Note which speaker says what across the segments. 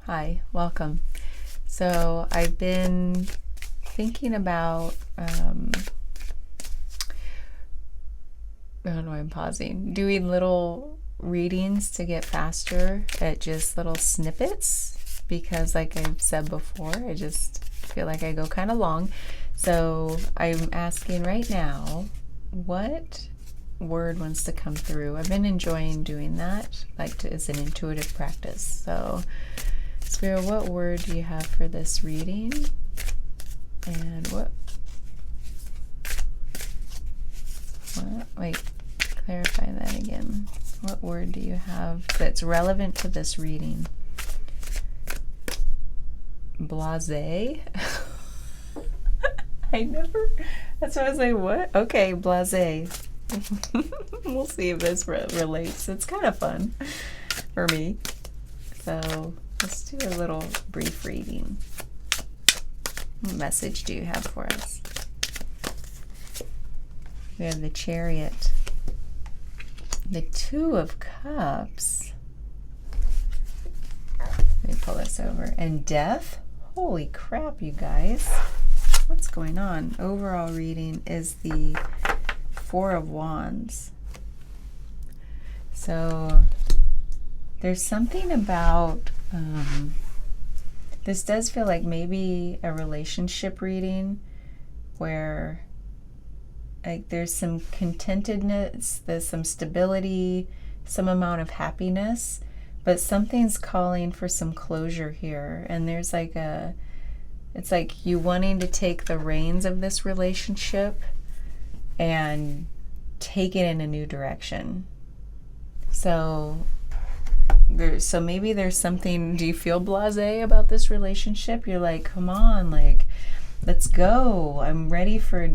Speaker 1: Hi, welcome. So I've been thinking about, oh no, I'm pausing, doing little readings to get faster at just little snippets because, like I've said before, I just feel like I go kind of long. So I'm asking right now, what word wants to come through? I've been enjoying doing that, as an intuitive practice. So Spirit, what word do you have for this reading? And wait, clarify that again. What word do you have that's relevant to this reading? Blasé? That's why I was like, what? Okay, blasé. We'll see if this relates. It's kind of fun for me. So let's do a little brief reading. What message do you have for us? We have the Chariot, the Two of Cups. Let me pull this over. And Death. Holy crap, you guys. What's going on? Overall reading is the Four of Wands. So there's something about, this does feel like maybe a relationship reading where there's some contentedness, there's some stability, some amount of happiness, but something's calling for some closure here. And there's it's like you wanting to take the reins of this relationship and take it in a new direction. So maybe there's something, do you feel blasé about this relationship? You're like, come on, let's go. I'm ready for,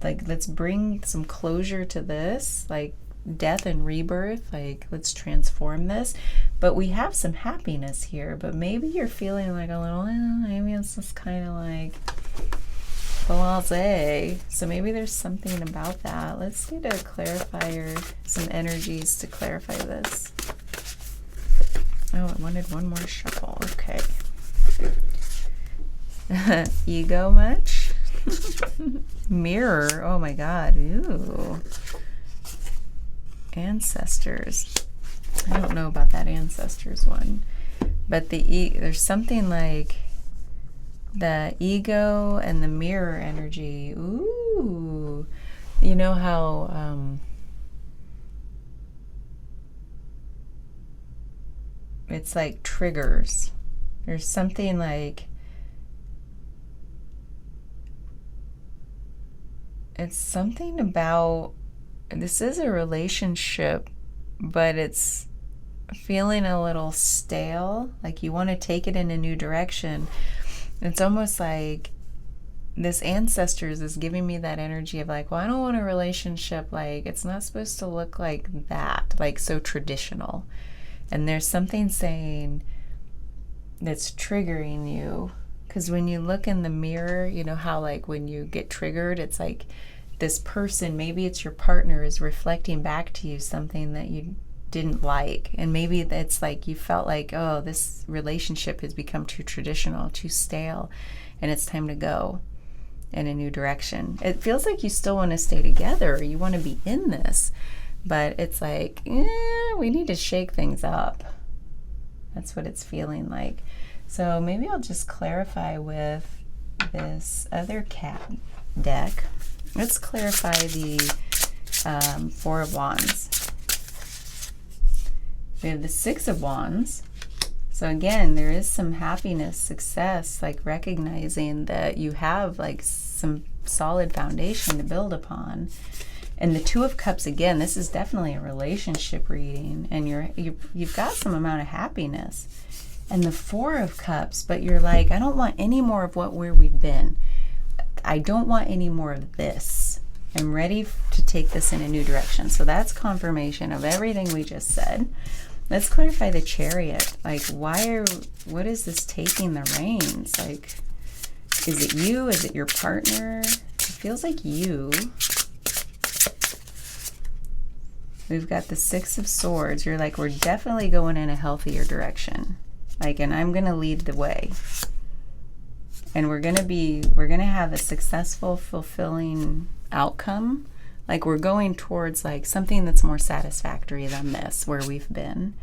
Speaker 1: let's bring some closure to this, death and rebirth, let's transform this. But we have some happiness here, but maybe you're feeling like a little, maybe it's just kind of blasé. So maybe there's something about that. Let's get a clarifier, some energies to clarify this. Oh, I wanted one more shuffle. Okay. Ego much? Mirror. Oh my God. Ooh. Ancestors. I don't know about that ancestors one. But there's something like the ego and the mirror energy. Ooh. You know how it's like triggers. There's something it's something about, this is a relationship, but it's feeling a little stale, like you want to take it in a new direction. It's almost like this ancestors is giving me that energy of well, I don't want a relationship, it's not supposed to look like that, so traditional. And there's something saying that's triggering you. Because when you look in the mirror, you know how when you get triggered, it's this person, maybe it's your partner, is reflecting back to you something that you didn't like. And maybe it's you felt oh, this relationship has become too traditional, too stale, and it's time to go in a new direction. It feels like you still want to stay together, you want to be in this, but it's we need to shake things up. That's what it's feeling like. So maybe I'll just clarify with this other cat deck. Let's clarify the Four of Wands. We have the Six of Wands. So again, there is some happiness, success, recognizing that you have some solid foundation to build upon. And the Two of Cups, again, this is definitely a relationship reading, and you've got some amount of happiness. And the Four of Cups, but you're I don't want any more of where we've been. I don't want any more of this. I'm ready to take this in a new direction. So that's confirmation of everything we just said. Let's clarify the Chariot. What is this taking the reins? Is it you? Is it your partner? It feels like you. We've got the Six of Swords. You're we're definitely going in a healthier direction. Like, and I'm going to lead the way. And we're going to have a successful, fulfilling outcome. Like, we're going towards like something that's more satisfactory than this, where we've been.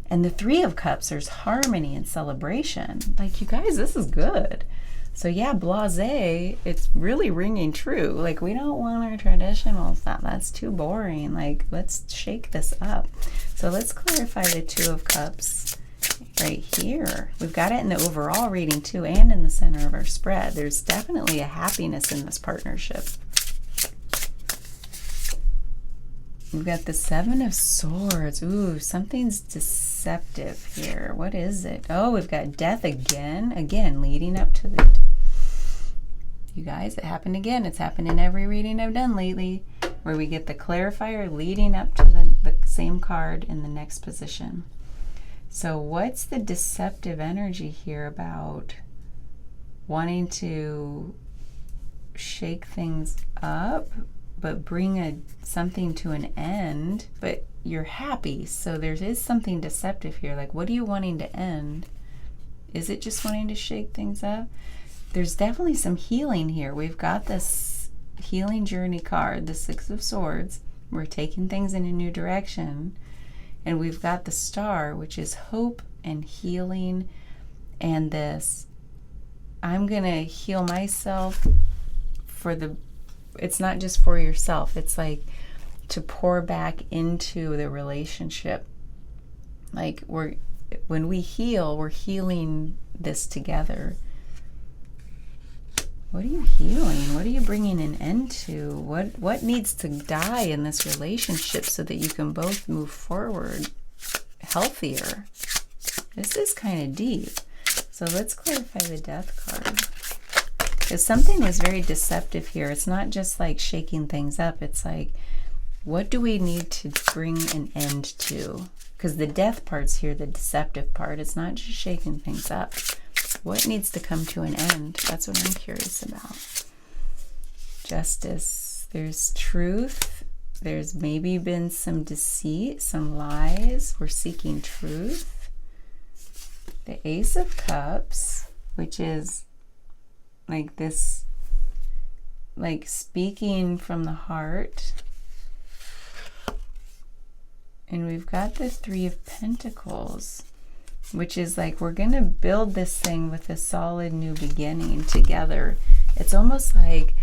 Speaker 1: And the Three of Cups, there's harmony and celebration. Like, you guys, this is good. So yeah, blasé, it's really ringing true. Like, we don't want our traditional stuff. That's too boring. Like, let's shake this up. So let's clarify the Two of Cups right here. We've got it in the overall reading too, and in the center of our spread. There's definitely a happiness in this partnership. We've got the Seven of Swords. Ooh, something's deceptive here. What is it? Oh, we've got Death again. Again, leading up to the... You guys, it happened again. It's happened in every reading I've done lately, where we get the clarifier leading up to the same card in the next position. So what's the deceptive energy here about wanting to shake things up, but bring something to an end, but you're happy? So there is something deceptive here. Like, what are you wanting to end? Is it just wanting to shake things up? There's definitely some healing here. We've got this healing journey card, the Six of Swords. We're taking things in a new direction. And we've got the Star, which is hope and healing. And this, I'm going to heal myself for the... It's not just for yourself. It's like to pour back into the relationship. Like, when we heal, we're healing this together. What are you healing? What are you bringing an end to? What needs to die in this relationship so that you can both move forward healthier? This is kind of deep. So let's clarify the Death card. Because something was very deceptive here. It's not just like shaking things up. It's like, what do we need to bring an end to? Because the Death part's here, the deceptive part. It's not just shaking things up. What needs to come to an end? That's what I'm curious about. Justice. There's truth. There's maybe been some deceit, some lies. We're seeking truth. The Ace of Cups, which is like this, like speaking from the heart. And we've got the Three of Pentacles, which is like, we're going to build this thing with a solid new beginning together. It's almost like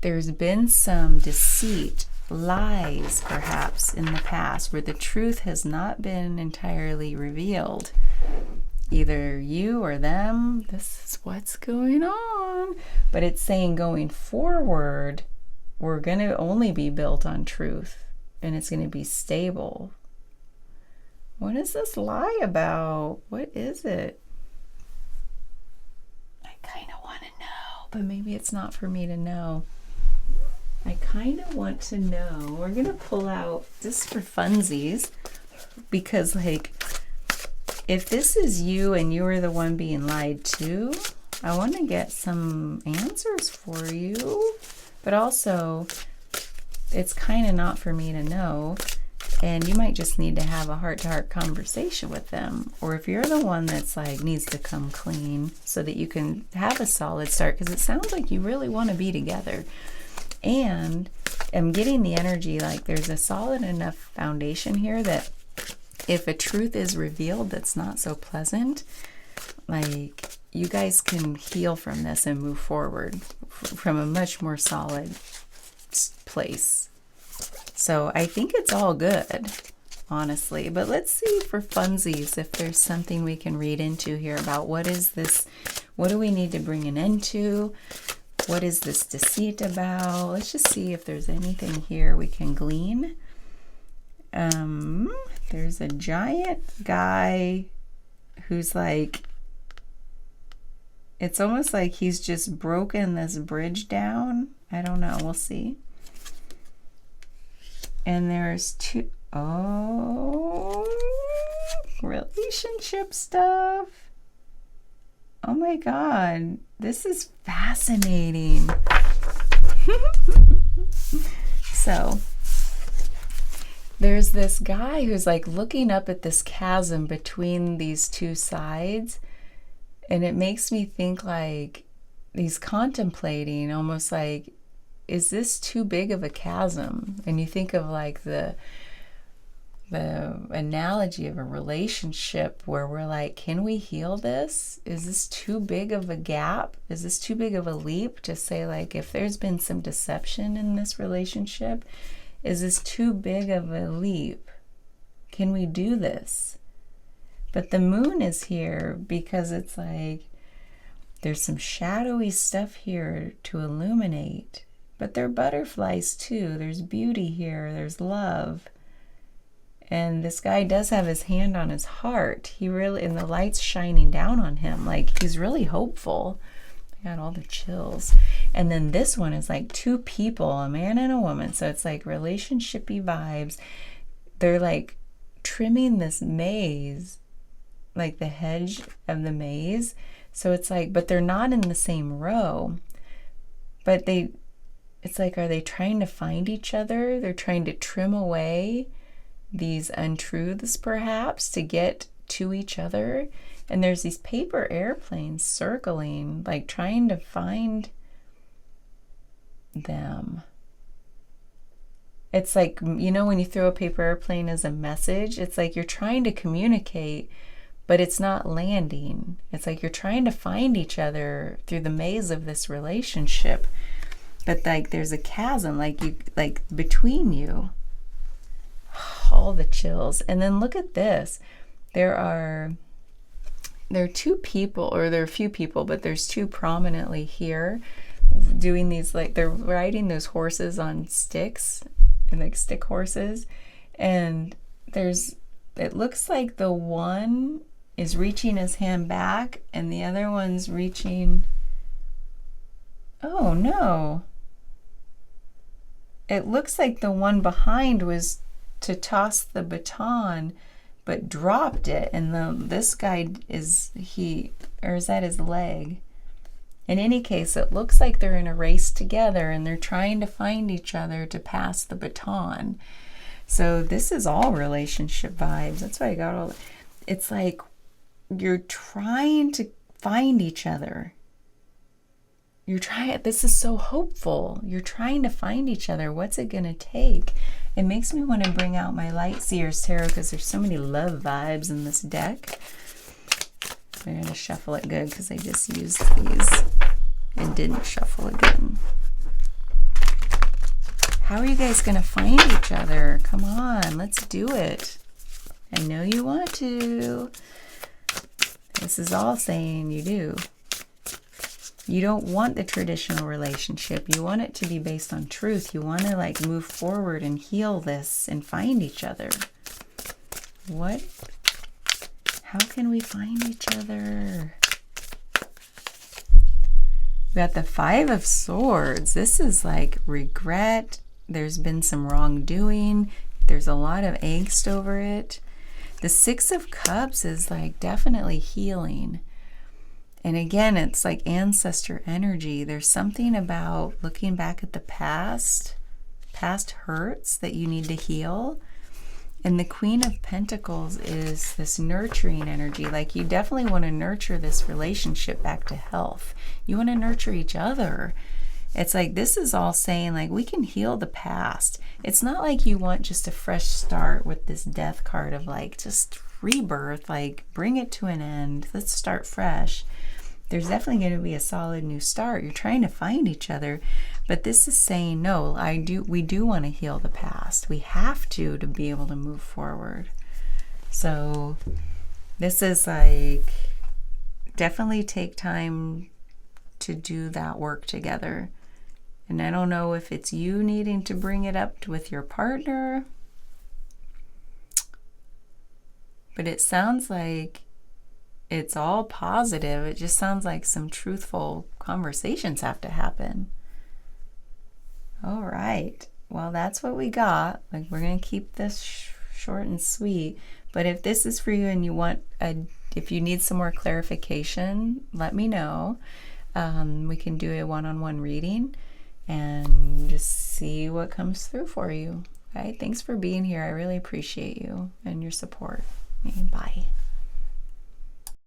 Speaker 1: there's been some deceit, lies perhaps in the past, where the truth has not been entirely revealed. Either you or them, this is what's going on. But it's saying going forward, we're going to only be built on truth, and it's going to be stable. What is this lie about? What is it? I kind of want to know, but maybe it's not for me to know. I kind of want to know. We're going to pull out, just for funsies, because like, if this is you and you are the one being lied to, I want to get some answers for you. But also, it's kind of not for me to know. And you might just need to have a heart-to-heart conversation with them. Or if you're the one that's like needs to come clean so that you can have a solid start, because it sounds like you really want to be together. And I'm getting the energy like there's a solid enough foundation here that if a truth is revealed that's not so pleasant, like, you guys can heal from this and move forward from a much more solid place. So I think it's all good, honestly. But let's see for funsies if there's something we can read into here about what is this, what do we need to bring an end to? What is this deceit about? Let's just see if there's anything here we can glean. There's a giant guy who's like, it's almost like he's just broken this bridge down. I don't know. We'll see. And there's two, oh, relationship stuff. Oh my God, this is fascinating. So, there's this guy who's like looking up at this chasm between these two sides, and it makes me think like he's contemplating, almost like, is this too big of a chasm? And you think of like the analogy of a relationship where we're like, can we heal this? Is this too big of a gap? Is this too big of a leap to say, like, if there's been some deception in this relationship, is this too big of a leap? Can we do this? But the moon is here because it's like there's some shadowy stuff here to illuminate, but they're butterflies too. There's beauty here, there's love. And this guy does have his hand on his heart. He really, and the light's shining down on him. Like, he's really hopeful. I got all the chills. And then this one is like two people, a man and a woman. So it's like relationshipy vibes. They're like trimming this maze, like the hedge of the maze. So it's like, but they're not in the same row. But it's like, are they trying to find each other? They're trying to trim away these untruths perhaps to get to each other. And there's these paper airplanes circling, like trying to find them. It's like, you know, when you throw a paper airplane as a message, it's like you're trying to communicate, but it's not landing. It's like you're trying to find each other through the maze of this relationship, but like there's a chasm, like between you. All the chills. And then look at this. There are two people, or there are a few people, but there's two prominently here doing these, like they're riding those horses on sticks, and like stick horses. And it looks like the one is reaching his hand back and the other one's reaching, oh no. It looks like the one behind was to toss the baton, but dropped it, and this guy is that his leg? In any case, it looks like they're in a race together and they're trying to find each other to pass the baton. So this is all relationship vibes. That's why I got all. It's like you're trying to find each other. This is so hopeful. You're trying to find each other. What's it going to take? It makes me want to bring out my Light Seers Tarot because there's so many love vibes in this deck. I'm going to shuffle it good because I just used these and didn't shuffle again. How are you guys going to find each other? Come on, let's do it. I know you want to. This is all saying you do. You don't want the traditional relationship. You want it to be based on truth. You want to like move forward and heal this and find each other. What? How can we find each other? We got the Five of Swords. This is like regret. There's been some wrongdoing. There's a lot of angst over it. The Six of Cups is like definitely healing. And again, it's like ancestor energy. There's something about looking back at the past hurts that you need to heal. And the Queen of Pentacles is this nurturing energy. Like you definitely want to nurture this relationship back to health. You want to nurture each other. It's like this is all saying like we can heal the past. It's not like you want just a fresh start with this Death card of like just rebirth, like bring it to an end. Let's start fresh. There's definitely going to be a solid new start. You're trying to find each other, but this is saying no. We do want to heal the past. We have to be able to move forward. So this is like definitely take time to do that work together. And I don't know if it's you needing to bring it up with your partner, but it sounds like it's all positive. It just sounds like some truthful conversations have to happen. All right. Well, that's what we got. Like we're going to keep this short and sweet. But if this is for you and you want if you need some more clarification, let me know. We can do a one-on-one reading and just see what comes through for you. Okay, thanks for being here. I really appreciate you and your support. Bye.